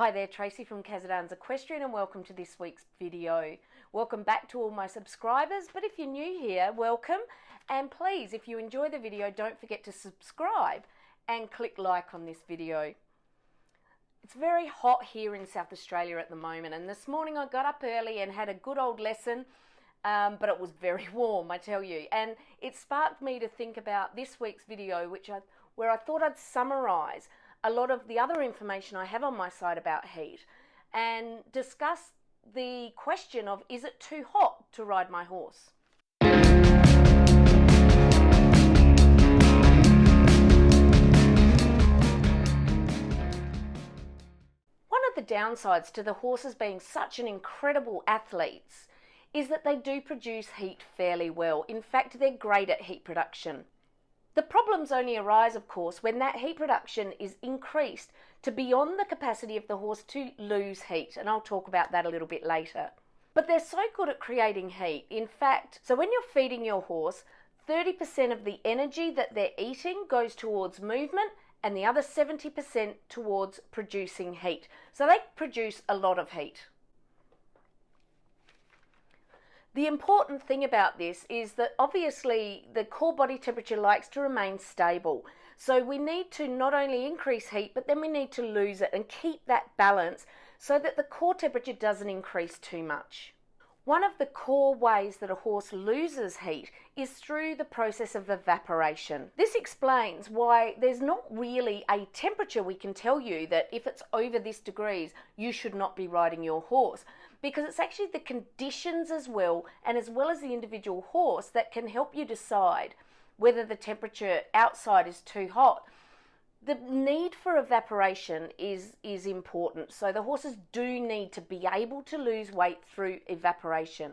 Hi there, Tracy from Kazadan's Equestrian, and welcome to this week's video. Welcome back to all my subscribers, but if you're new here, welcome. And please, if you enjoy the video, don't forget to subscribe and click like on this video. It's very hot here in South Australia at the moment, and this morning I got up early and had a good old lesson, but it was very warm, I tell you. And it sparked me to think about this week's video, where I thought I'd summarise a lot of the other information I have on my site about heat and discuss the question of, is it too hot to ride my horse? One of the downsides to the horses being such an incredible athletes is that they do produce heat fairly well. In fact, they're great at heat production. The problems only arise, of course, when that heat production is increased to beyond the capacity of the horse to lose heat, and I'll talk about that a little bit later. But they're so good at creating heat. In fact, so when you're feeding your horse, 30% of the energy that they're eating goes towards movement and the other 70% towards producing heat. So they produce a lot of heat. The important thing about this is that obviously the core body temperature likes to remain stable. So we need to not only increase heat, but then we need to lose it and keep that balance so that the core temperature doesn't increase too much. One of the core ways that a horse loses heat is through the process of evaporation. This explains why there's not really a temperature we can tell you that if it's over this degrees, you should not be riding your horse, because it's actually the conditions as well as the individual horse that can help you decide whether the temperature outside is too hot. The need for evaporation is important. So the horses do need to be able to lose weight through evaporation.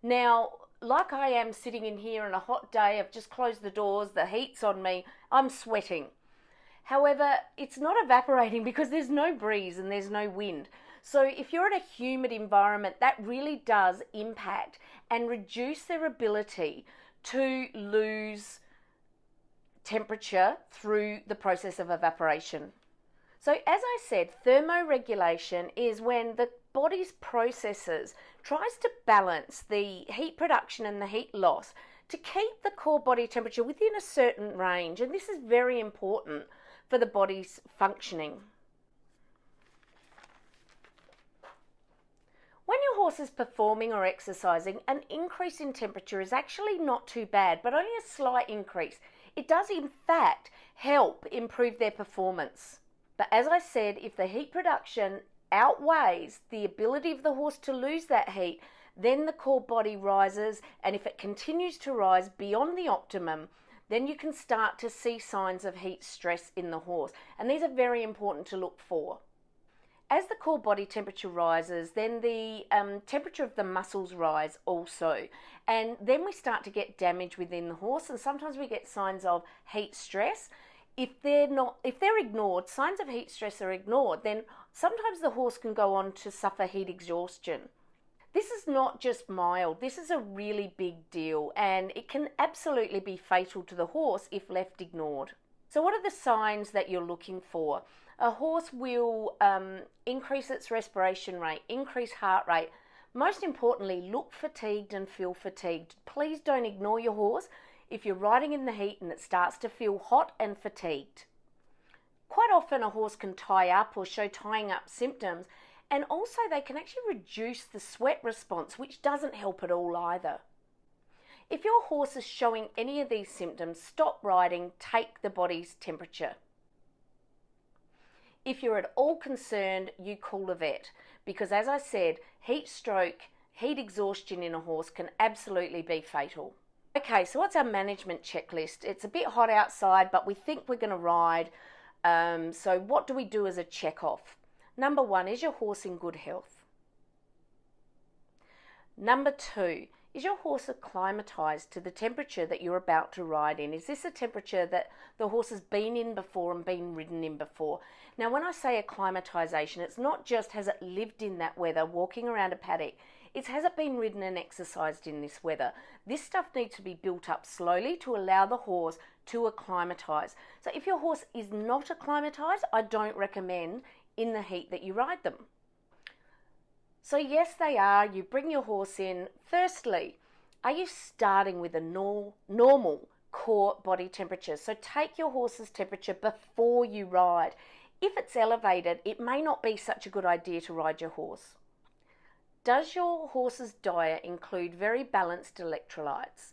Now, like I am sitting in here on a hot day, I've just closed the doors, the heat's on me, I'm sweating. However, it's not evaporating because there's no breeze and there's no wind. So if you're in a humid environment, that really does impact and reduce their ability to lose temperature through the process of evaporation. So as I said, thermoregulation is when the body's processes tries to balance the heat production and the heat loss to keep the core body temperature within a certain range, and this is very important for the body's functioning. When your horse is performing or exercising, an increase in temperature is actually not too bad, but only a slight increase. It does in fact help improve their performance. But as I said, if the heat production outweighs the ability of the horse to lose that heat, then the core body rises, and if it continues to rise beyond the optimum, then you can start to see signs of heat stress in the horse. And these are very important to look for. As the core body temperature rises, then the temperature of the muscles rise also. And then we start to get damage within the horse, and sometimes we get signs of heat stress. If they're ignored, signs of heat stress are ignored, then sometimes the horse can go on to suffer heat exhaustion. This is not just mild, this is a really big deal, and it can absolutely be fatal to the horse if left ignored. So what are the signs that you're looking for? A horse will increase its respiration rate, increase heart rate. Most importantly, look fatigued and feel fatigued. Please don't ignore your horse if you're riding in the heat and it starts to feel hot and fatigued. Quite often a horse can tie up or show tying up symptoms, and also they can actually reduce the sweat response, which doesn't help at all either. If your horse is showing any of these symptoms, stop riding, take the body's temperature. If you're at all concerned, you call a vet, because as I said, heat stroke, heat exhaustion in a horse can absolutely be fatal. Okay, so what's our management checklist? It's a bit hot outside, but we think we're going to ride. So what do we do as a check-off? Number 1, is your horse in good health? Number 2, is your horse acclimatized to the temperature that you're about to ride in? Is this a temperature that the horse has been in before and been ridden in before? Now, when I say acclimatization, it's not just has it lived in that weather, walking around a paddock. It's has it been ridden and exercised in this weather? This stuff needs to be built up slowly to allow the horse to acclimatize. So if your horse is not acclimatized, I don't recommend in the heat that you ride them. So yes, they are. You bring your horse in. Firstly, are you starting with a normal core body temperature? So take your horse's temperature before you ride. If it's elevated, it may not be such a good idea to ride your horse. Does your horse's diet include very balanced electrolytes?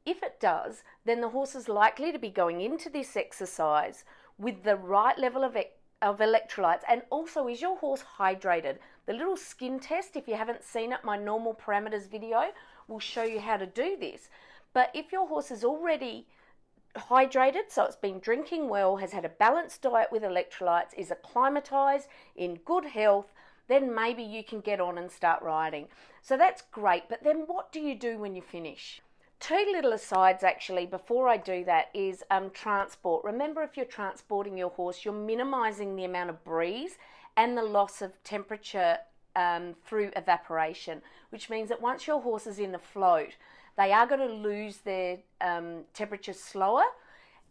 If it does, then the horse is likely to be going into this exercise with the right level of electrolytes. And also, is your horse hydrated? The little skin test, if you haven't seen it, my normal parameters video will show you how to do this. But if your horse is already hydrated, so it's been drinking well, has had a balanced diet with electrolytes, is acclimatized, in good health, then maybe you can get on and start riding. So that's great, but then what do you do when you finish? Two little asides actually before I do that is transport. Remember, if you're transporting your horse, you're minimizing the amount of breeze and the loss of temperature through evaporation, which means that once your horse is in the float, they are going to lose their temperature slower,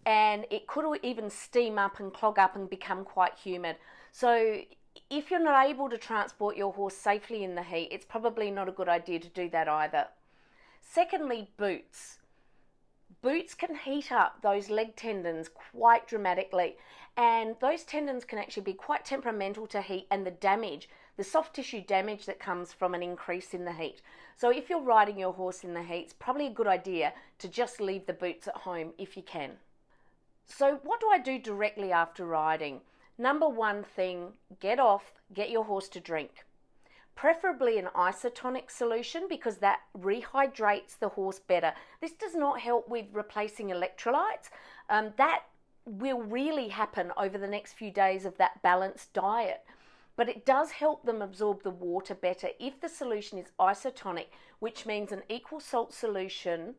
and it could even steam up and clog up and become quite humid. So if you're not able to transport your horse safely in the heat, it's probably not a good idea to do that either. Secondly, boots. Boots can heat up those leg tendons quite dramatically, and those tendons can actually be quite temperamental to heat and the soft tissue damage that comes from an increase in the heat. So if you're riding your horse in the heat, it's probably a good idea to just leave the boots at home if you can. So what do I do directly after riding? Number one thing, get off, get your horse to drink. Preferably an isotonic solution, because that rehydrates the horse better. This does not help with replacing electrolytes. That will really happen over the next few days of that balanced diet. But it does help them absorb the water better if the solution is isotonic, which means an equal salt solution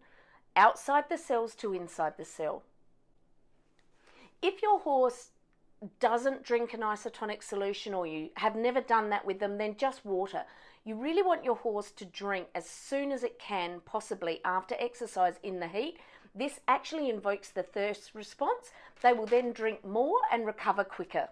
outside the cells to inside the cell. If your horse doesn't drink an isotonic solution, or you have never done that with them, then just water. You really want your horse to drink as soon as it can, possibly after exercise in the heat. This actually invokes the thirst response. They will then drink more and recover quicker.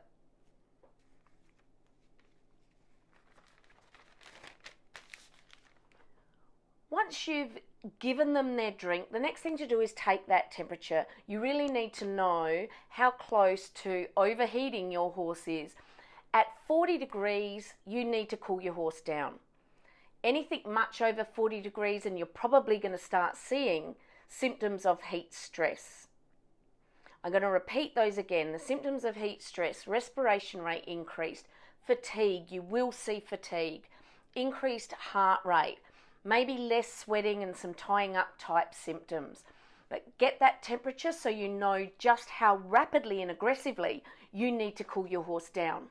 Once you've given them their drink, the next thing to do is take that temperature. You really need to know how close to overheating your horse is. At 40 degrees, you need to cool your horse down. Anything much over 40 degrees and you're probably going to start seeing symptoms of heat stress. I'm going to repeat those again. The symptoms of heat stress: respiration rate increased, fatigue, you will see fatigue, increased heart rate, maybe less sweating and some tying up type symptoms. But get that temperature so you know just how rapidly and aggressively you need to cool your horse down.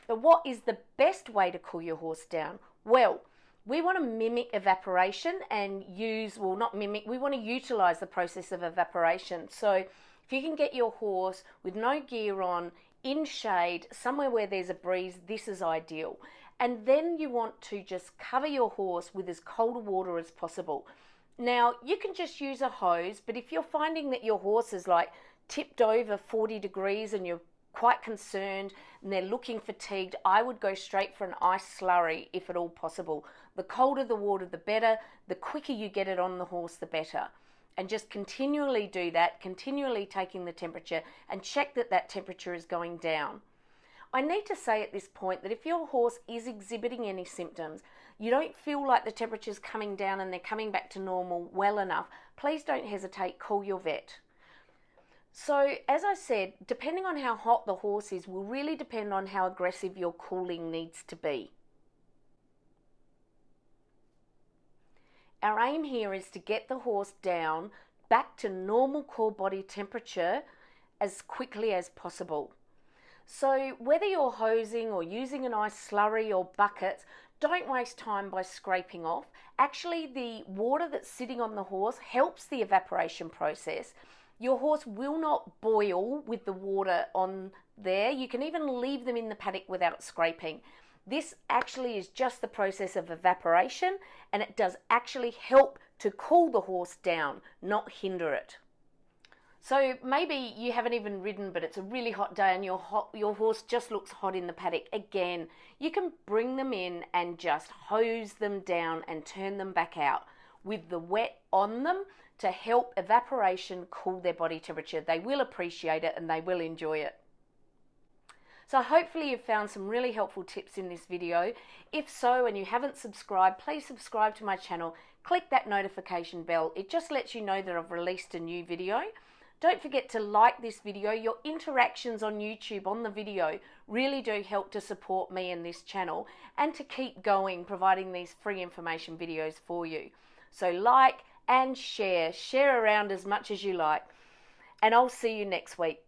But what is the best way to cool your horse down? Well, we want to mimic evaporation and we want to utilize the process of evaporation. So if you can get your horse with no gear on, in shade, somewhere where there's a breeze, this is ideal. And then you want to just cover your horse with as cold water as possible. Now, you can just use a hose, but if you're finding that your horse is like tipped over 40 degrees and you're quite concerned and they're looking fatigued, I would go straight for an ice slurry if at all possible. The colder the water, the better. The quicker you get it on the horse, the better. And just continually do that, continually taking the temperature, and check that that temperature is going down. I need to say at this point that if your horse is exhibiting any symptoms, you don't feel like the temperature's coming down and they're coming back to normal well enough, please don't hesitate, call your vet. So as I said, depending on how hot the horse is will really depend on how aggressive your cooling needs to be. Our aim here is to get the horse down back to normal core body temperature as quickly as possible. So whether you're hosing or using an ice slurry or buckets, don't waste time by scraping off. Actually, the water that's sitting on the horse helps the evaporation process. Your horse will not boil with the water on there. You can even leave them in the paddock without scraping. This actually is just the process of evaporation, and it does actually help to cool the horse down, not hinder it. So maybe you haven't even ridden, but it's a really hot day and your horse just looks hot in the paddock. Again, you can bring them in and just hose them down and turn them back out with the wet on them to help evaporation cool their body temperature. They will appreciate it and they will enjoy it. So hopefully you've found some really helpful tips in this video. If so, and you haven't subscribed, please subscribe to my channel. Click that notification bell. It just lets you know that I've released a new video. Don't forget to like this video. Your interactions on YouTube on the video really do help to support me and this channel and to keep going, providing these free information videos for you. So like and share around as much as you like. And I'll see you next week.